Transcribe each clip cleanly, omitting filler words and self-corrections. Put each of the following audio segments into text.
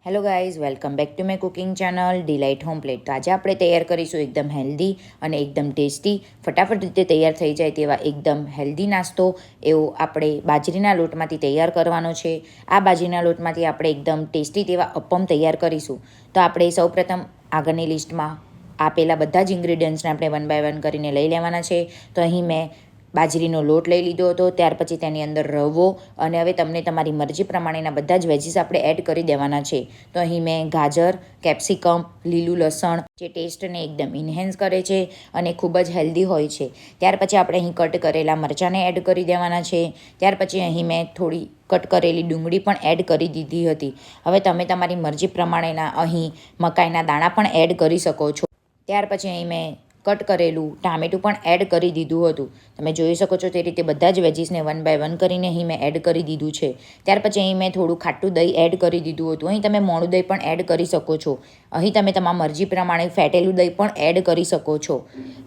Hello guys, welcome back to my cooking channel delight home plate. તો આજે આપણે તૈયાર કરીશું એકદમ હેલ્ધી અને એકદમ ટેસ્ટી, ફટાફટ રીતે તૈયાર થઈ જાય તેવા એકદમ હેલ્ધી નાસ્તો. એવો આપણે બાજરીના લોટમાંથી તૈયાર કરવાનો છે. આ બાજરીના લોટમાંથી આપણે એકદમ ટેસ્ટી તેવા અપમ તૈયાર કરીશું. તો આપણે સૌપ્રથમ આગળની લિસ્ટમાં આપેલા બધા જ ઇન્ગ્રીડિયન્ટ્સને આપણે વન બાય વન કરીને લઈ લેવાના છે. તો અહીં મેં બાજરીનો લોટ લઈ લીધો હતો, ત્યાર પછી તેની અંદર રવો અને હવે તમને તમારી મરજી પ્રમાણેના બધા જ વેજીસ આપણે એડ કરી દેવાના છે. તો અહીં મેં ગાજર, કેપ્સિકમ, લીલું લસણ જે ટેસ્ટને એકદમ ઇન્હેન્સ કરે છે અને ખૂબ જ હેલ્ધી હોય છે. ત્યાર પછી આપણે અહીં કટ કરેલા મરચાંને એડ કરી દેવાના છે. ત્યાર પછી અહીં મેં થોડી કટ કરેલી ડુંગળી પણ એડ કરી દીધી હતી. હવે તમે તમારી મરજી પ્રમાણેના અહીં મકાઈના દાણા પણ એડ કરી શકો છો. ત્યાર પછી અહીં મેં કટ કરેલું ટામેટું પણ એડ કરી દીધું હતું. તમે જોઈ શકો છો તે રીતે બધા જ વેજીસને વન બાય વન કરીને અહીં મેં એડ કરી દીધું છે. ત્યાર પછી અહીં મેં થોડું ખાટું દહીં એડ કરી દીધું હતું. અહીં તમે મોણું દહીં પણ એડ કરી શકો છો. અહીં તમે તમારી મરજી પ્રમાણે ફેટેલું દહીં પણ એડ કરી શકો છો.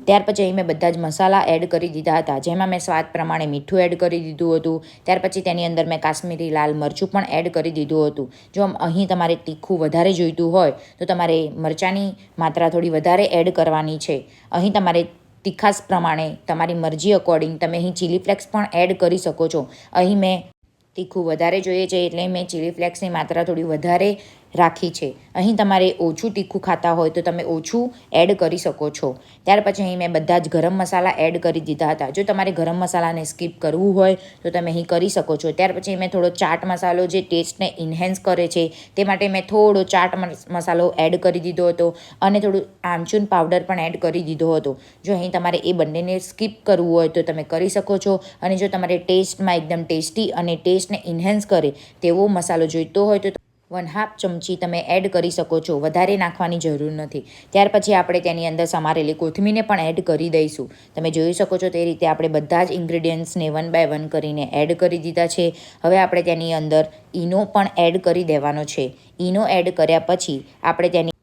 ત્યાર પછી અહીં મેં બધા જ મસાલા એડ કરી દીધા હતા, જેમાં મેં સ્વાદ પ્રમાણે મીઠું એડ કરી દીધું હતું. ત્યાર પછી તેની અંદર મેં કાશ્મીરી લાલ મરચું પણ એડ કરી દીધું હતું. જો અહીં તમારે તીખું વધારે જોઈતું હોય તો તમારે મરચાંની માત્રા થોડી વધારે એડ કરવાની છે. અહીં તમારે તીખાશ પ્રમાણે તમારી મરજી અકોર્ડિંગ તમે અહીં ચીલી ફ્લેક્સ પણ એડ કરી શકો છો. અહીં મેં તીખું વધારે જોઈએ છે એટલે મેં ચીલી ફ્લેક્સની માત્રા થોડી વધારે રાખી છે. અહીં તમારે ઓછું તીખું ખાતા હોય તો તમે ઓછું એડ કરી શકો છો. ત્યાર પછી અહીં મેં બધા જ ગરમ મસાલા એડ કરી દીધા હતા. જો તમારે ગરમ મસાલાને સ્કીપ કરવું હોય તો તમે અહીં કરી શકો છો. ત્યાર પછી મેં થોડો ચાટ મસાલો જે ટેસ્ટને ઇન્હેન્સ કરે છે તે માટે મેં થોડો ચાટ મસાલો એડ કરી દીધો હતો અને થોડું આમચૂર પાવડર પણ એડ કરી દીધો હતો. જો અહીં તમારે એ બંનેને સ્કીપ કરવું હોય તો તમે કરી શકો છો. અને જો તમારે ટેસ્ટમાં એકદમ ટેસ્ટી અને ટેસ્ટને ઇન્હેન્સ કરે તેવો મસાલો જોઈતો હોય તો 1/2 ચમચી તમે એડ કરી શકો છો. વધારે નાખવાની જરૂર નથી. ત્યાર પછી આપણે તેની અંદર સમારેલી કોથમીરને પણ એડ કરી દઈશું. તમે જોઈ શકો છો તે રીતે આપણે બધા જ ઇન્ગ્રીડિયન્ટ્સને વન બાય વન કરીને એડ કરી દીધા છે. હવે આપણે તેની અંદર ઈનો પણ એડ કરી દેવાનો છે. ઈનો એડ કર્યા પછી આપણે તેની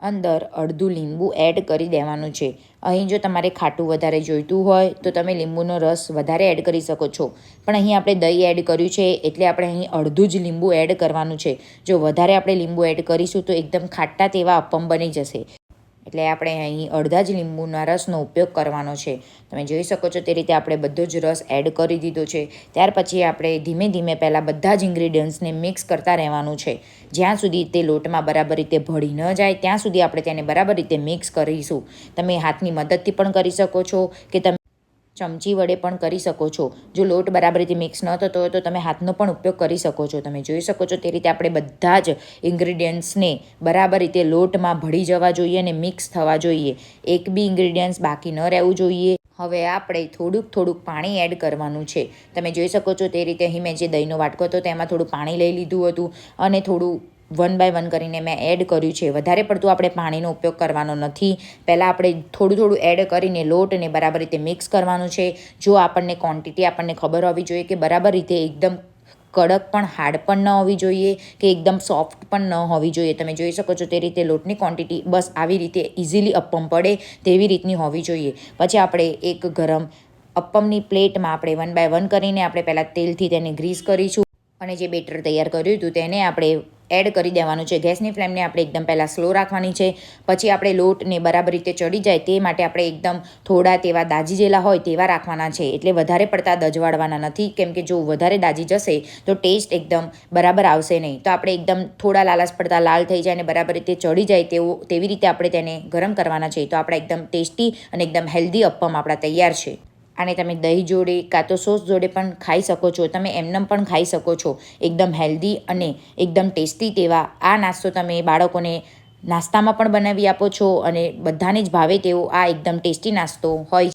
અંદર અડધું લીંબુ એડ કરી દેવાનું છે. અહીં જો તમારે ખાટું વધારે જોઈતું હોય તો તમે લીંબુનો રસ વધારે એડ કરી શકો છો, પણ અહીં આપણે દહીં એડ કર્યું છે એટલે આપણે અહીં અડધું જ લીંબુ એડ કરવાનું છે. જો વધારે આપણે લીંબુ એડ કરીશું તો એકદમ ખાટા તેવા અપમ બની જશે, એટલે આપણે અહીં અડધા જ લીંબુના રસનો ઉપયોગ કરવાનો છે. તમે જોઈ શકો છો તે રીતે આપણે બધો જ રસ એડ કરી દીધો છે. ત્યાર પછી આપણે ધીમે ધીમે પહેલાં બધા જ ઇન્ગ્રીડિયન્ટ્સને મિક્સ કરતા રહેવાનું છે. જ્યાં સુધી તે લોટમાં બરાબર રીતે ભળી ન જાય ત્યાં સુધી આપણે તેને બરાબર રીતે મિક્સ કરીશું. તમે હાથની મદદથી પણ કરી શકો છો કે તમે ચમચી વડે પણ કરી શકો છો. જો લોટ બરાબર રીતે મિક્સ ન થતો હોય તો તમે હાથનો પણ ઉપયોગ કરી શકો છો. તમે જોઈ શકો છો તે રીતે આપણે બધા જ ઇન્ગ્રીડિયન્ટ્સને બરાબર રીતે લોટમાં ભળી જવા જોઈએ અને મિક્સ થવા જોઈએ. એક બી ઇન્ગ્રીડિયન્ટ્સ બાકી ન રહેવું જોઈએ. હવે આપણે થોડુંક પાણી એડ કરવાનું છે. તમે જોઈ શકો છો તે રીતે અહીં મેં જે દહીંનો વાટકો હતો તેમાં થોડું પાણી લઈ લીધું હતું અને થોડું વન બાય વન કરીને મેં એડ કર્યું છે. વધારે પડતું આપણે પાણીનો ઉપયોગ કરવાનો નથી. પહેલાં આપણે થોડું એડ કરીને લોટને બરાબર રીતે મિક્સ કરવાનું છે. જો આપણને ક્વોન્ટિટી આપણને ખબર હોવી જોઈએ કે બરાબર રીતે એકદમ કડક પણ હાર્ડ પણ ન હોવી જોઈએ કે એકદમ સોફ્ટ પણ ન હોવી જોઈએ. તમે જોઈ શકો છો તે રીતે લોટની ક્વોન્ટિટી બસ આવી રીતે ઇઝીલી અપમ પડે તેવી રીતની હોવી જોઈએ. પછી આપણે એક ગરમ અપમની પ્લેટમાં આપણે વન બાય વન કરીને આપણે પહેલાં તેલથી તેને ગ્રીસ કરીશું અને જે બેટર તૈયાર કર્યું હતું તેને આપણે એડ કરી દેવાનું છે. ગેસની ફ્લેમને આપણે એકદમ પહેલાં સ્લો રાખવાની છે. પછી આપણે લોટને બરાબર રીતે ચડી જાય તે માટે આપણે એકદમ થોડા તેવા દાજી જેલા હોય તેવા રાખવાના છે. એટલે વધારે પડતા દજવાળવાના નથી, કેમ કે જો વધારે દાજી જશે તો ટેસ્ટ એકદમ બરાબર આવશે નહીં. તો આપણે એકદમ થોડા લાલાશ પડતા લાલ થઈ જાય અને બરાબર રીતે ચડી જાય તેવી રીતે આપણે તેને ગરમ કરવાના છે. તો આપણા એકદમ ટેસ્ટી અને એકદમ હેલ્ધી અપમ આપણા તૈયાર છે. આને તમે દહીં જોડે કાં તો સોસ જોડે પણ ખાઈ શકો છો. તમે એમનેમ પણ ખાઈ શકો છો. એકદમ હેલ્ધી અને એકદમ ટેસ્ટી તેવા આ નાસ્તો તમે બાળકોને નાસ્તામાં પણ બનાવી આપો છો અને બધાને જ ભાવે તેવો આ એકદમ ટેસ્ટી નાસ્તો હોય.